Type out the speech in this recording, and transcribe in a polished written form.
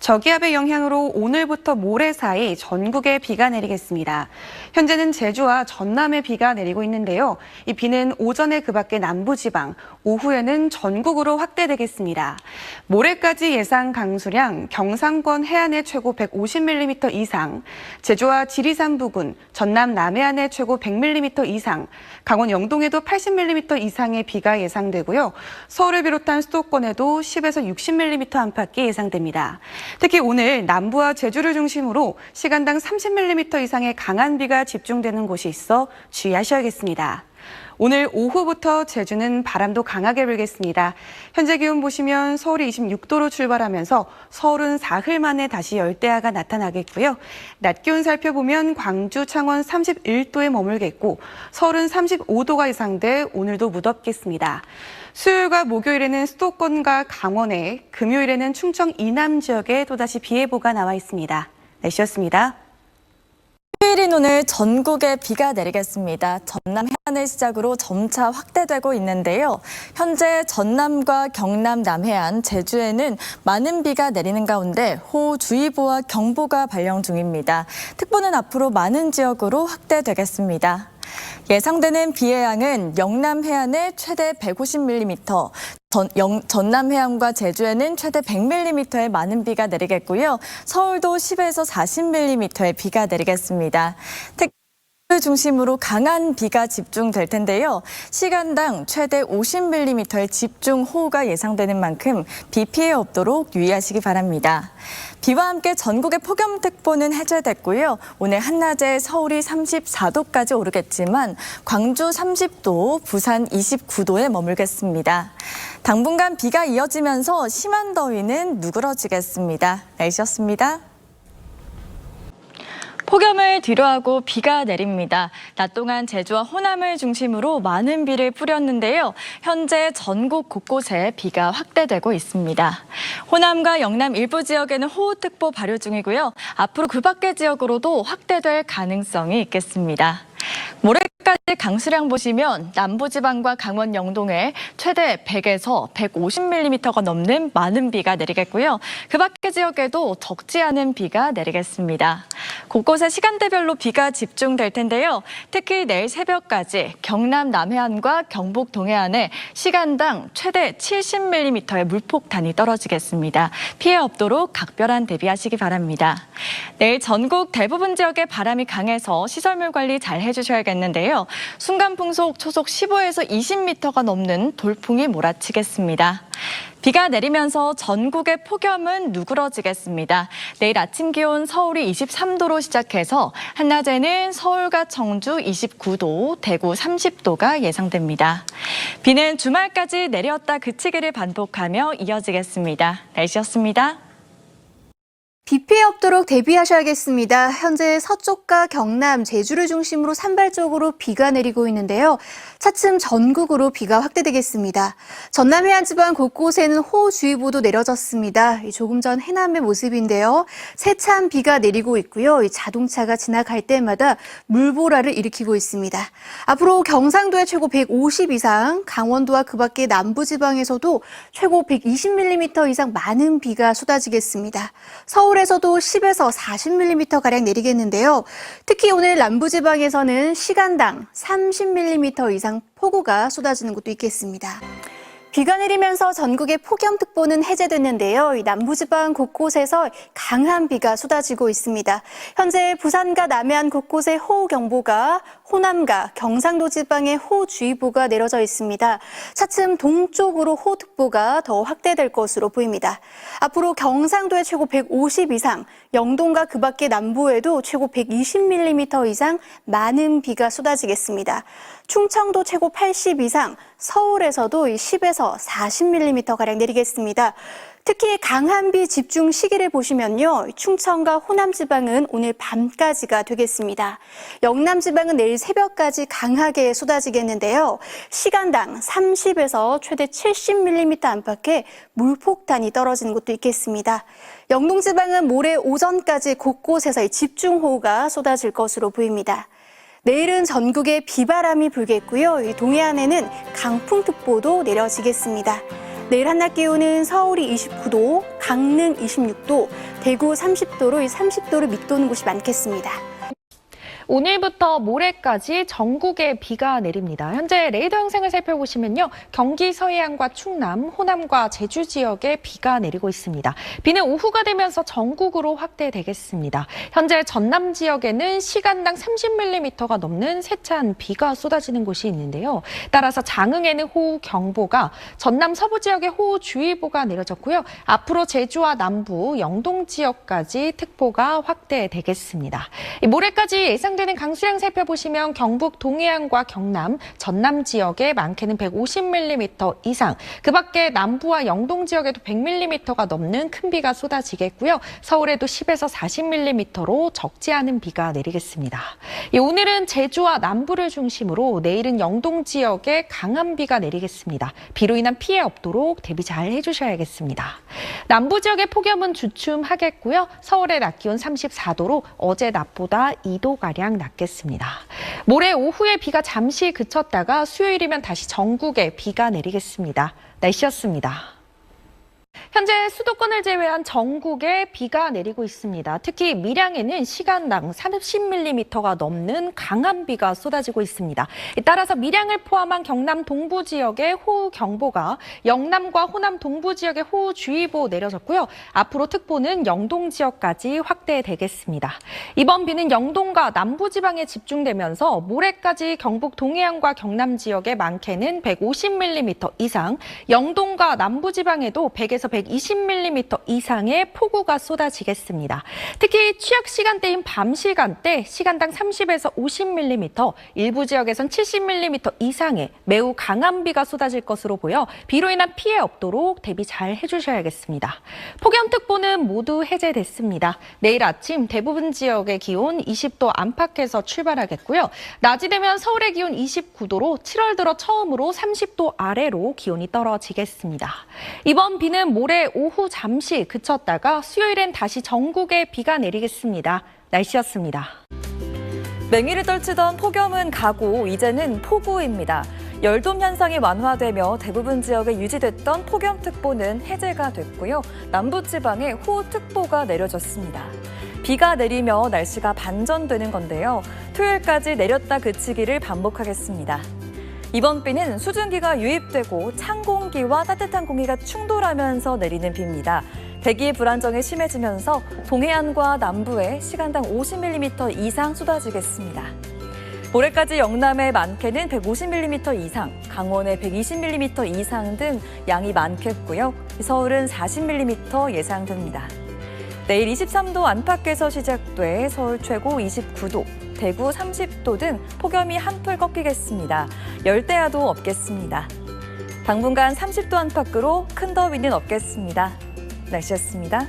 저기압의 영향으로 오늘부터 모레 사이 전국에 비가 내리겠습니다. 현재는 제주와 전남에 비가 내리고 있는데요. 이 비는 오전에 그 밖에 남부지방, 오후에는 전국으로 확대되겠습니다. 모레까지 예상 강수량 경상권 해안에 최고 150mm 이상, 제주와 지리산 부근, 전남 남해안에 최고 100mm 이상, 강원 영동에도 80mm 이상의 비가 예상되고요. 서울을 비롯한 수도권에도 10에서 60mm 안팎이 예상됩니다. 특히 오늘 남부와 제주를 중심으로 시간당 30mm 이상의 강한 비가 집중되는 곳이 있어 주의하셔야겠습니다. 오늘 오후부터 제주는 바람도 강하게 불겠습니다. 현재 기온 보시면 서울이 26도로 출발하면서 서울은 사흘 만에 다시 열대야가 나타나겠고요. 낮 기온 살펴보면 광주, 창원 31도에 머물겠고 서울은 35도가 예상돼 오늘도 무덥겠습니다. 수요일과 목요일에는 수도권과 강원에, 금요일에는 충청 이남 지역에 또다시 비 예보가 나와 있습니다. 날씨였습니다. 휴일인 오늘 전국에 비가 내리겠습니다. 전남 해안을 시작으로 점차 확대되고 있는데요. 현재 전남과 경남 남해안, 제주에는 많은 비가 내리는 가운데 호우주의보와 경보가 발령 중입니다. 특보는 앞으로 많은 지역으로 확대되겠습니다. 예상되는 비의 양은 영남 해안에 최대 150mm, 전남 해안과 제주에는 최대 100mm의 많은 비가 내리겠고요. 서울도 10에서 40mm의 비가 내리겠습니다. 특히 중심으로 강한 비가 집중될 텐데요. 시간당 최대 50mm의 집중호우가 예상되는 만큼 비 피해 없도록 유의하시기 바랍니다. 비와 함께 전국의 폭염특보는 해제됐고요. 오늘 한낮에 서울이 34도까지 오르겠지만 광주 30도, 부산 29도에 머물겠습니다. 당분간 비가 이어지면서 심한 더위는 누그러지겠습니다. 날씨였습니다. 폭염을 뒤로하고 비가 내립니다. 낮 동안 제주와 호남을 중심으로 많은 비를 뿌렸는데요. 현재 전국 곳곳에 비가 확대되고 있습니다. 호남과 영남 일부 지역에는 호우특보 발효 중이고요. 앞으로 그 밖의 지역으로도 확대될 가능성이 있겠습니다. 모레까지 강수량 보시면 남부지방과 강원 영동에 최대 100에서 150mm가 넘는 많은 비가 내리겠고요. 그 밖의 지역에도 적지 않은 비가 내리겠습니다. 곳곳에 시간대별로 비가 집중될 텐데요. 특히 내일 새벽까지 경남 남해안과 경북 동해안에 시간당 최대 70mm의 물폭탄이 떨어지겠습니다. 피해 없도록 각별한 대비하시기 바랍니다. 내일 전국 대부분 지역에 바람이 강해서 시설물 관리 잘 해주셔야겠는데요. 순간풍속 초속 15에서 20m가 넘는 돌풍이 몰아치겠습니다. 비가 내리면서 전국의 폭염은 누그러지겠습니다. 내일 아침 기온 서울이 23도로 시작해서 한낮에는 서울과 청주 29도, 대구 30도가 예상됩니다. 비는 주말까지 내렸다 그치기를 반복하며 이어지겠습니다. 날씨였습니다. 비 피해 없도록 대비하셔야겠습니다. 현재 서쪽과 경남, 제주를 중심으로 산발적으로 비가 내리고 있는데요. 차츰 전국으로 비가 확대되겠습니다. 전남 해안 지방 곳곳에는 호우주의보도 내려졌습니다. 조금 전 해남의 모습인데요. 세찬 비가 내리고 있고요. 자동차가 지나갈 때마다 물보라를 일으키고 있습니다. 앞으로 경상도에 최고 150 이상, 강원도와 그 밖의 남부지방에서도 최고 120mm 이상 많은 비가 쏟아지겠습니다. 서울에서도 10에서 40mm가량 내리겠는데요. 특히 오늘 남부지방에서는 시간당 30mm 이상 폭우가 쏟아지는 곳도 있겠습니다. 비가 내리면서 전국의 폭염특보는 해제됐는데요. 남부지방 곳곳에서 강한 비가 쏟아지고 있습니다. 현재 부산과 남해안 곳곳에 호우경보가, 호남과 경상도 지방에 호우주의보가 내려져 있습니다. 차츰 동쪽으로 호우특보가 더 확대될 것으로 보입니다. 앞으로 경상도에 최고 150 이상, 영동과 그 밖의 남부에도 최고 120mm 이상 많은 비가 쏟아지겠습니다. 충청도 최고 80 이상, 서울에서도 10에서 40mm가량 내리겠습니다. 특히 강한 비 집중 시기를 보시면요. 충청과 호남 지방은 오늘 밤까지가 되겠습니다. 영남 지방은 내일 새벽까지 강하게 쏟아지겠는데요. 시간당 30에서 최대 70mm 안팎의 물폭탄이 떨어지는 곳도 있겠습니다. 영동 지방은 모레 오전까지 곳곳에서 집중호우가 쏟아질 것으로 보입니다. 내일은 전국에 비바람이 불겠고요. 동해안에는 강풍특보도 내려지겠습니다. 내일 한낮 기온은 서울이 29도, 강릉 26도, 대구 30도로 30도를 밑도는 곳이 많겠습니다. 오늘부터 모레까지 전국에 비가 내립니다. 현재 레이더 영상을 살펴보시면요. 경기 서해안과 충남, 호남과 제주 지역에 비가 내리고 있습니다. 비는 오후가 되면서 전국으로 확대되겠습니다. 현재 전남 지역에는 시간당 30mm가 넘는 세찬 비가 쏟아지는 곳이 있는데요. 따라서 장흥에는 호우경보가, 전남 서부 지역에 호우주의보가 내려졌고요. 앞으로 제주와 남부, 영동 지역까지 특보가 확대되겠습니다. 모레까지 예상되는 강수량 살펴보시면 경북 동해안과 경남, 전남 지역에 많게는 150mm 이상, 그 밖에 남부와 영동 지역에도 100mm가 넘는 큰 비가 쏟아지겠고요. 서울에도 10에서 40mm로 적지 않은 비가 내리겠습니다. 오늘은 제주와 남부를 중심으로 내일은 영동 지역에 강한 비가 내리겠습니다. 비로 인한 피해 없도록 대비 잘 해주셔야겠습니다. 남부 지역의 폭염은 주춤하겠고요. 서울의 낮 기온 34도로 어제 낮보다 2도가량 낮겠습니다. 모레 오후에 비가 잠시 그쳤다가 수요일이면 다시 전국에 비가 내리겠습니다. 날씨였습니다. 현재 수도권을 제외한 전국에 비가 내리고 있습니다. 특히 밀양에는 시간당 30mm가 넘는 강한 비가 쏟아지고 있습니다. 따라서 밀양을 포함한 경남 동부 지역에 호우경보가, 영남과 호남 동부 지역에 호우주의보 내려졌고요. 앞으로 특보는 영동 지역까지 확대되겠습니다. 이번 비는 영동과 남부지방에 집중되면서 모레까지 경북 동해안과 경남 지역에 많게는 150mm 이상, 영동과 남부지방에도 100에서 120mm 이상의 폭우가 쏟아지겠습니다. 특히 취약 시간대인 밤 시간대 시간당 30에서 50mm, 일부 지역에선 70mm 이상의 매우 강한 비가 쏟아질 것으로 보여 비로 인한 피해 없도록 대비 잘 해주셔야겠습니다. 폭염특보는 모두 해제됐습니다. 내일 아침 대부분 지역의 기온 20도 안팎에서 출발하겠고요. 낮이 되면 서울의 기온 29도로 7월 들어 처음으로 30도 아래로 기온이 떨어지겠습니다. 이번 비는 모레 오후 잠시 그쳤다가 수요일엔 다시 전국에 비가 내리겠습니다. 날씨였습니다. 맹위를 떨치던 폭염은 가고 이제는 폭우입니다. 열돔 현상이 완화되며 대부분 지역에 유지됐던 폭염특보는 해제가 됐고요. 남부지방에 호우특보가 내려졌습니다. 비가 내리며 날씨가 반전되는 건데요. 토요일까지 내렸다 그치기를 반복하겠습니다. 이번 비는 수증기가 유입되고 찬 공기와 따뜻한 공기가 충돌하면서 내리는 비입니다. 대기 불안정이 심해지면서 동해안과 남부에 시간당 50mm 이상 쏟아지겠습니다. 모레까지 영남에 많게는 150mm 이상, 강원에 120mm 이상 등 양이 많겠고요. 서울은 40mm 예상됩니다. 내일 23도 안팎에서 시작돼 서울 최고 29도, 대구 30도 등 폭염이 한풀 꺾이겠습니다. 열대야도 없겠습니다. 당분간 30도 안팎으로 큰 더위는 없겠습니다. 날씨였습니다.